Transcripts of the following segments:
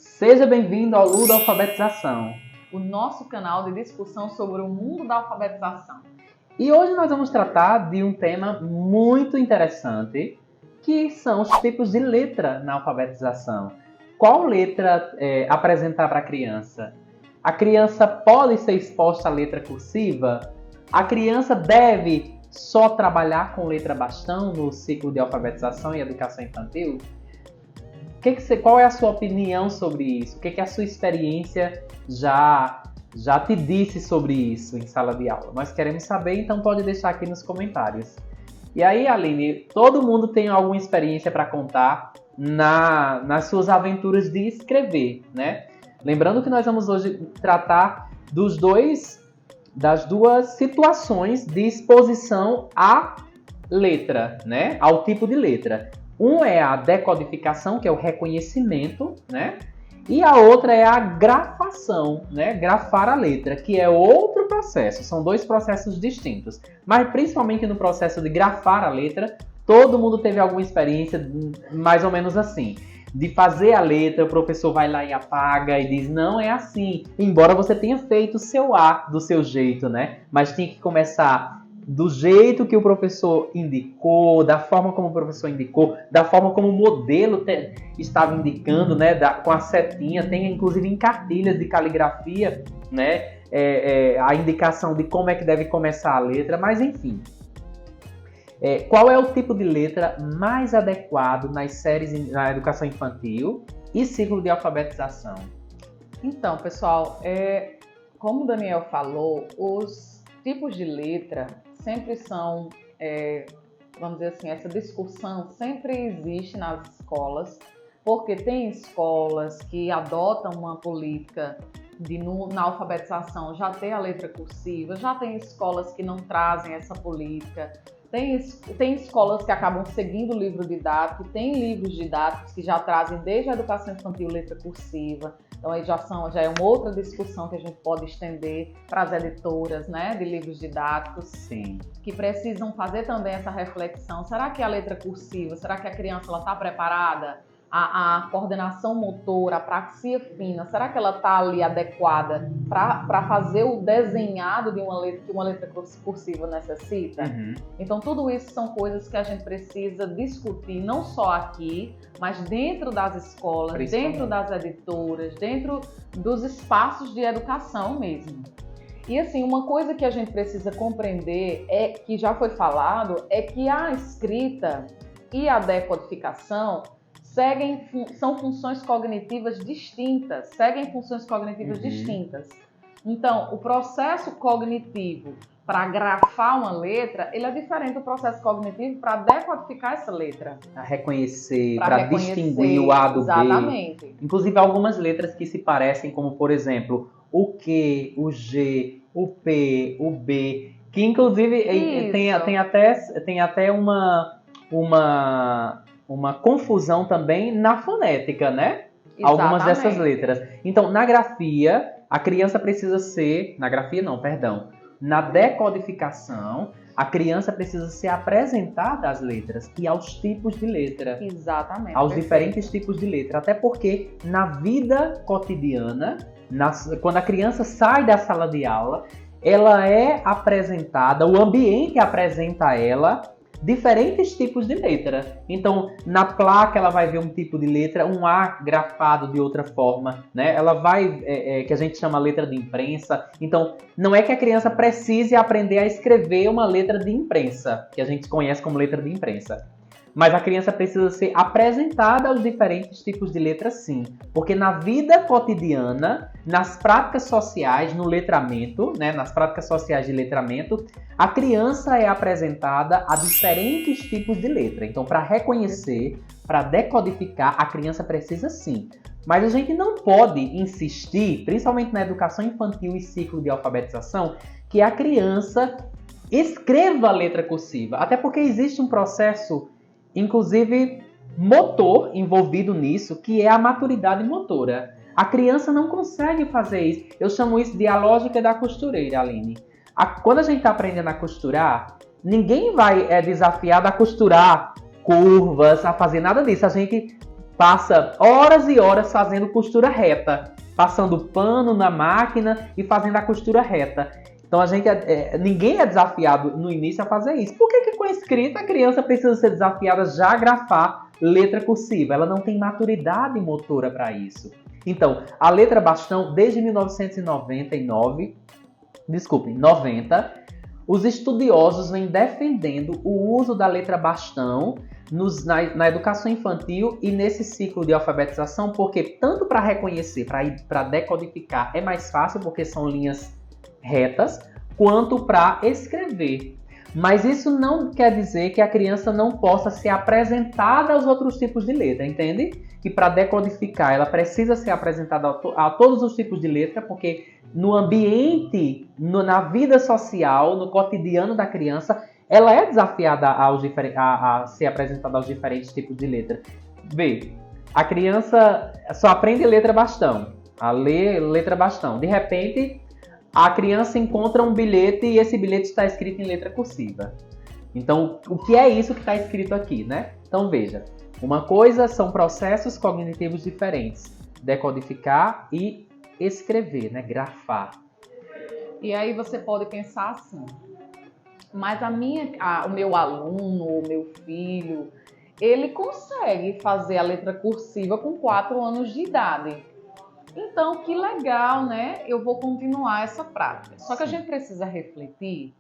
Seja bem-vindo ao Ludo Alfabetização, o nosso canal de discussão sobre o mundo da alfabetização. E hoje nós vamos tratar de um tema muito interessante, que são os tipos de letra na alfabetização. Qual letra apresentar para a criança? A criança pode ser exposta à letra cursiva? A criança deve só trabalhar com letra bastão no ciclo de alfabetização e educação infantil? Qual é a sua opinião sobre isso? O que a sua experiência já te disse sobre isso em sala de aula? Nós queremos saber, então pode deixar aqui nos comentários. E aí, Aline, todo mundo tem alguma experiência para contar nas suas aventuras de escrever, né? Lembrando que nós vamos hoje tratar das duas situações de exposição à letra, né? Ao tipo de letra. Um é a decodificação, que é o reconhecimento, né? E a outra é a grafação, né? Grafar a letra, que é outro processo. São dois processos distintos. Mas principalmente no processo de grafar a letra, todo mundo teve alguma experiência mais ou menos assim. De fazer a letra, o professor vai lá e apaga e diz, não é assim. Embora você tenha feito o seu A do seu jeito, né? Mas tinha que começar do jeito que o professor indicou, da forma como o professor indicou, da forma como o modelo estava indicando, né, com a setinha, tem inclusive em cartilhas de caligrafia, né, a indicação de como é que deve começar a letra, mas enfim. Qual é o tipo de letra mais adequado nas séries na educação infantil e ciclo de alfabetização? Então, pessoal, como o Daniel falou, os tipos de letra sempre são, vamos dizer assim, essa discussão sempre existe nas escolas, porque tem escolas que adotam uma política na alfabetização já ter a letra cursiva, já tem escolas que não trazem essa política, tem escolas que acabam seguindo o livro didático, tem livros didáticos que já trazem desde a educação infantil letra cursiva. Então aí já é uma outra discussão que a gente pode estender para as editoras, né, de livros didáticos. Sim. Que precisam fazer também essa reflexão. Será que a letra cursiva, será que a criança está preparada? A coordenação motora, a praxia fina, será que ela está ali adequada para fazer o desenhado de uma letra que uma letra cursiva necessita? Uhum. Então, tudo isso são coisas que a gente precisa discutir, não só aqui, mas dentro das escolas, dentro das editoras, dentro dos espaços de educação mesmo. E assim, uma coisa que a gente precisa compreender, que já foi falado, é que a escrita e a decodificação são funções cognitivas distintas, seguem funções cognitivas distintas. Então, o processo cognitivo para grafar uma letra, ele é diferente do processo cognitivo para decodificar essa letra. Para reconhecer, para distinguir o A do exatamente. B. Inclusive algumas letras que se parecem, como por exemplo, o Q, o G, o P, o B, que inclusive tem até uma confusão também na fonética, né? Exatamente. Algumas dessas letras. Então, na grafia, a criança precisa ser... Na decodificação, a criança precisa ser apresentada às letras e aos tipos de letra. Exatamente. Aos diferentes tipos de letra. Até porque, na vida cotidiana, quando a criança sai da sala de aula, ela é apresentada, o ambiente apresenta a ela diferentes tipos de letra. Então, na placa ela vai ver um tipo de letra, um A grafado de outra forma, né? Ela vai, que a gente chama letra de imprensa. Então, não é que a criança precise aprender a escrever uma letra de imprensa, que a gente conhece como letra de imprensa. Mas a criança precisa ser apresentada aos diferentes tipos de letras, sim. Porque na vida cotidiana, nas práticas sociais, no letramento, né, nas práticas sociais de letramento, a criança é apresentada a diferentes tipos de letra. Então, para reconhecer, para decodificar, a criança precisa sim. Mas a gente não pode insistir, principalmente na educação infantil e ciclo de alfabetização, que a criança escreva a letra cursiva. Até porque existe um processo, inclusive motor, envolvido nisso, que é a maturidade motora. A criança não consegue fazer isso. Eu chamo isso de a lógica da costureira, Aline. Quando a gente está aprendendo a costurar, ninguém vai desafiado a costurar curvas, a fazer nada disso. A gente passa horas e horas fazendo costura reta, passando pano na máquina e fazendo a costura reta. Então ninguém é desafiado no início a fazer isso. Por que com a escrita a criança precisa ser desafiada já a grafar letra cursiva? Ela não tem maturidade motora para isso. Então, a letra bastão, desde 90, os estudiosos vêm defendendo o uso da letra bastão na educação infantil e nesse ciclo de alfabetização, porque tanto para reconhecer, para decodificar, é mais fácil, porque são linhas retas, quanto para escrever. Mas isso não quer dizer que a criança não possa ser apresentada aos outros tipos de letra, entende? Que para decodificar ela precisa ser apresentada a todos os tipos de letra, porque no ambiente, na vida social, no cotidiano da criança, ela é desafiada a ser apresentada aos diferentes tipos de letra. Vê, a criança só aprende letra bastão, a ler letra bastão. De repente, a criança encontra um bilhete e esse bilhete está escrito em letra cursiva. Então, o que é isso que está escrito aqui, né? Então, veja. Uma coisa são processos cognitivos diferentes. Decodificar e escrever, né? Grafar. E aí você pode pensar assim, mas o meu aluno, o meu filho, ele consegue fazer a letra cursiva com 4 anos de idade. Então, que legal, né? Eu vou continuar essa prática. Só que a gente precisa refletir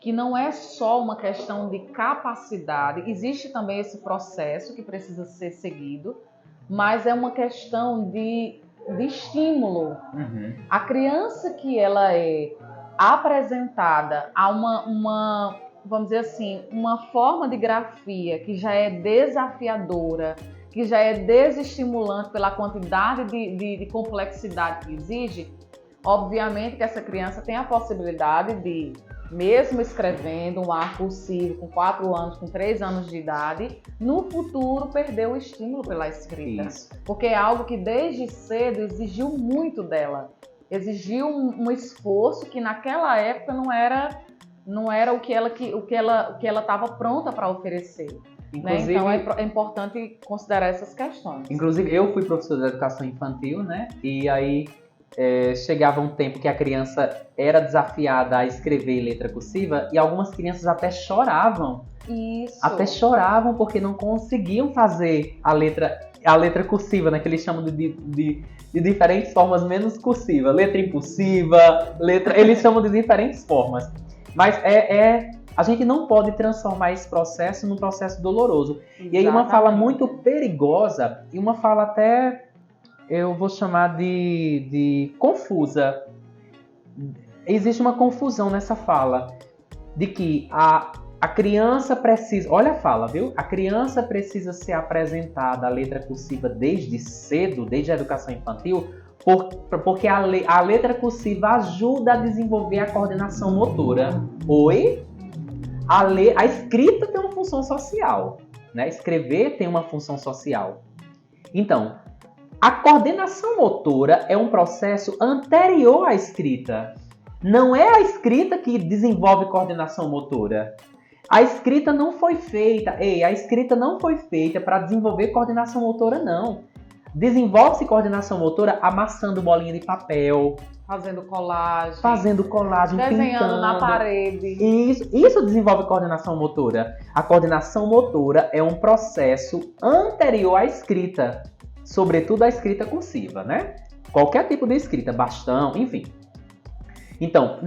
que não é só uma questão de capacidade, existe também esse processo que precisa ser seguido, mas é uma questão de estímulo. Uhum. A criança que ela é apresentada a vamos dizer assim, uma forma de grafia que já é desafiadora, que já é desestimulante pela quantidade de complexidade que exige, obviamente que essa criança tem a possibilidade de, mesmo escrevendo um ar cursivo com 4 anos, com 3 anos de idade, no futuro perder o estímulo pela escrita. Isso. Porque é algo que desde cedo exigiu muito dela. Exigiu um esforço que naquela época não era o que ela estava pronta para oferecer. Inclusive, né? Então é importante considerar essas questões. Inclusive, eu fui professor de educação infantil, né? E aí chegava um tempo que a criança era desafiada a escrever letra cursiva e algumas crianças até choravam. Isso. Até choravam porque não conseguiam fazer a letra cursiva, né? Que eles chamam de diferentes formas menos cursiva. Letra impulsiva, eles chamam de diferentes formas. Mas a gente não pode transformar esse processo num processo doloroso. Exatamente. E aí uma fala muito perigosa e uma fala até, eu vou chamar de confusa. Existe uma confusão nessa fala de que a criança precisa, olha a fala, viu? A criança precisa ser apresentada a letra cursiva desde cedo, desde a educação infantil, porque a letra cursiva ajuda a desenvolver a coordenação motora. Oi? A escrita tem uma função social, né? Escrever tem uma função social. Então, a coordenação motora é um processo anterior à escrita. Não é a escrita que desenvolve coordenação motora. A escrita não foi feita para desenvolver coordenação motora, não. Desenvolve-se coordenação motora amassando bolinha de papel, fazendo colagem, desenhando pintando na parede. Isso desenvolve coordenação motora. A coordenação motora é um processo anterior à escrita, sobretudo à escrita cursiva, né? Qualquer tipo de escrita, bastão, enfim. Então,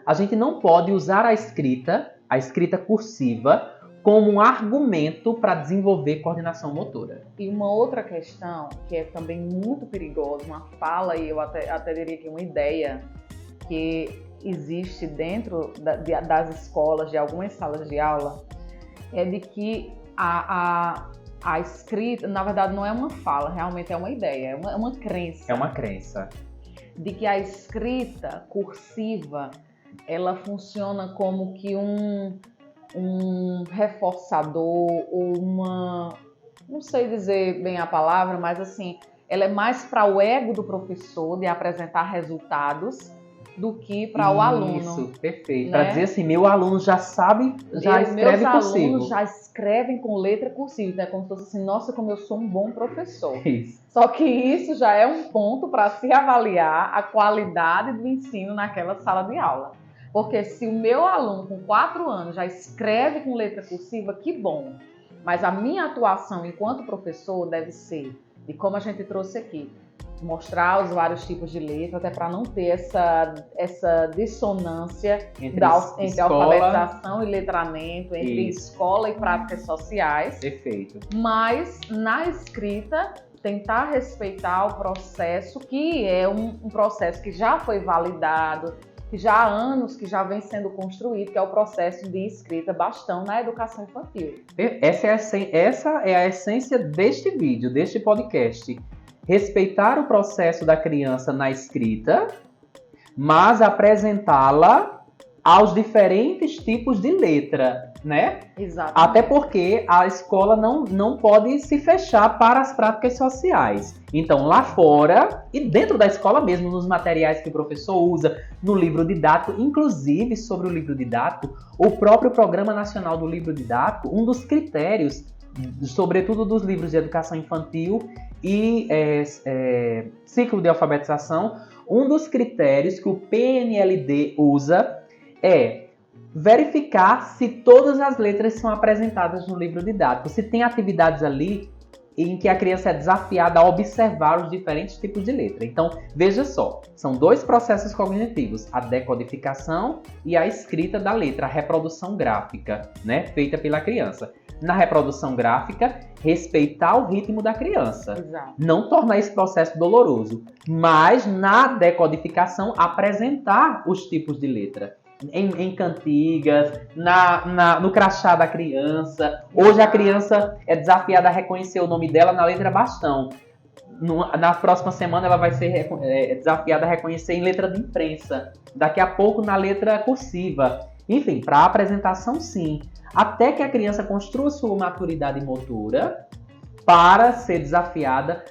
a gente não pode usar a escrita cursiva, como um argumento para desenvolver coordenação motora. E uma outra questão que é também muito perigosa, uma fala e eu até diria que uma ideia que existe dentro das escolas, de algumas salas de aula, é de que a escrita, na verdade não é uma fala, realmente é uma ideia, é uma crença. É uma crença. De que a escrita cursiva, ela funciona como que um reforçador ou não sei dizer bem a palavra, mas assim, ela é mais para o ego do professor de apresentar resultados do que para o aluno. Isso, perfeito. Né? Para dizer assim, meu aluno já sabe, já escreve cursivo. Meus alunos já escrevem com letra cursiva. Então é como se fosse assim, nossa, como eu sou um bom professor. Isso. Só que isso já é um ponto para se avaliar a qualidade do ensino naquela sala de aula. Porque se o meu aluno com 4 anos já escreve com letra cursiva, que bom. Mas a minha atuação enquanto professor deve ser, e como a gente trouxe aqui, mostrar os vários tipos de letra, até para não ter essa dissonância entre alfabetização e letramento, entre escola e práticas sociais. Perfeito. Mas na escrita, tentar respeitar o processo, que é um processo que já foi validado, que já há anos que já vem sendo construído, que é o processo de escrita bastão na educação infantil. Essa é a essência deste vídeo, deste podcast. Respeitar o processo da criança na escrita, mas apresentá-la aos diferentes tipos de letra, né? Exatamente. Até porque a escola não pode se fechar para as práticas sociais. Então, lá fora e dentro da escola mesmo, nos materiais que o professor usa, no livro didático, inclusive sobre o livro didático, o próprio Programa Nacional do Livro Didático, um dos critérios, sobretudo dos livros de educação infantil e ciclo de alfabetização, um dos critérios que o PNLD usa é verificar se todas as letras são apresentadas no livro didático, se tem atividades ali em que a criança é desafiada a observar os diferentes tipos de letra. Então, veja só, são 2 processos cognitivos, a decodificação e a escrita da letra, a reprodução gráfica, né, feita pela criança. Na reprodução gráfica, respeitar o ritmo da criança. Exato. Não tornar esse processo doloroso, mas na decodificação, apresentar os tipos de letra. Em cantigas, no crachá da criança. Hoje a criança é desafiada a reconhecer o nome dela na letra bastão. Na próxima semana ela vai ser desafiada a reconhecer em letra de imprensa. Daqui a pouco na letra cursiva. Enfim, para apresentação sim. Até que a criança construa sua maturidade motora para ser desafiada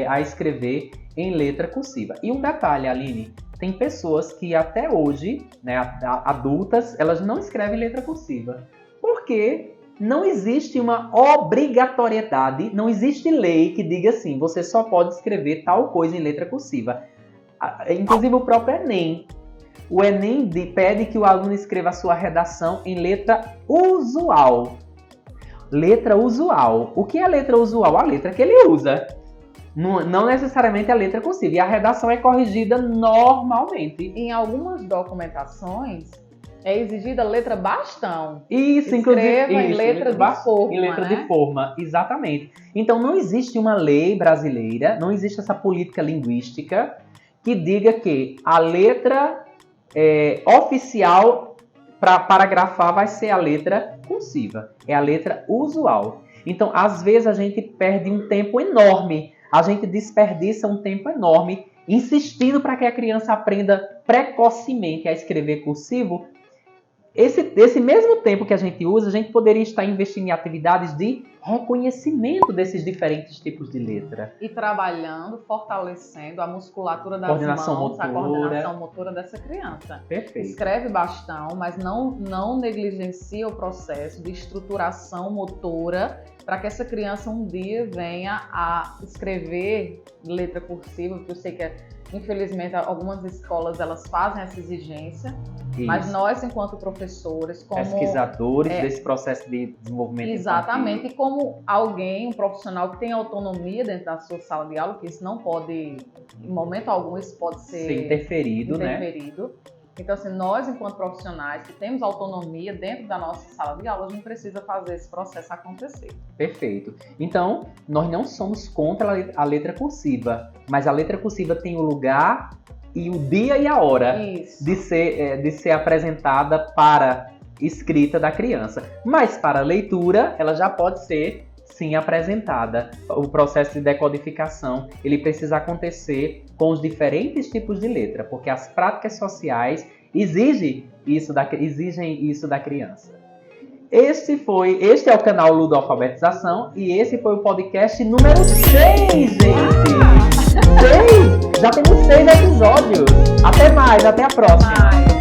a escrever em letra cursiva. E um detalhe, Aline, tem pessoas que até hoje, né, adultas, elas não escrevem letra cursiva. Porque não existe uma obrigatoriedade, não existe lei que diga assim, você só pode escrever tal coisa em letra cursiva. Inclusive o próprio Enem. O Enem pede que o aluno escreva a sua redação em letra usual. Letra usual. O que é letra usual? A letra que ele usa. Não necessariamente a letra cursiva. E a redação é corrigida normalmente. Em algumas documentações é exigida a letra bastão. Isso, inclusive. Em letra de forma. Em letra, né? de forma, exatamente. Então não existe uma lei brasileira, não existe essa política linguística que diga que a letra oficial para paragrafar vai ser a letra cursiva. É a letra usual. Então, às vezes, a gente perde um tempo enorme. A gente desperdiça um tempo enorme insistindo para que a criança aprenda precocemente a escrever cursivo. Esse mesmo tempo que a gente usa, a gente poderia estar investindo em atividades de reconhecimento desses diferentes tipos de letra. E trabalhando, fortalecendo a musculatura das mãos, a coordenação motora dessa criança. Perfeito. Escreve bastão, mas não negligencia o processo de estruturação motora para que essa criança um dia venha a escrever letra cursiva, porque eu sei que, infelizmente, algumas escolas elas fazem essa exigência. Isso. Mas nós, enquanto professores, como pesquisadores desse processo de desenvolvimento exatamente, infantil. E como alguém, um profissional que tem autonomia dentro da sua sala de aula, que isso não pode, em momento algum, isso pode ser interferido, né? Então, assim, nós, enquanto profissionais que temos autonomia dentro da nossa sala de aula, a gente precisa fazer esse processo acontecer. Perfeito. Então, nós não somos contra a letra cursiva, mas a letra cursiva tem o lugar e o dia e a hora de ser apresentada para escrita da criança. Mas para leitura, ela já pode ser, sim, apresentada. O processo de decodificação, ele precisa acontecer com os diferentes tipos de letra, porque as práticas sociais exigem isso da criança. Este é o canal Ludoalfabetização e esse foi o podcast número 6, gente! 6! Já temos 6 episódios. Até mais, até a próxima. Mais.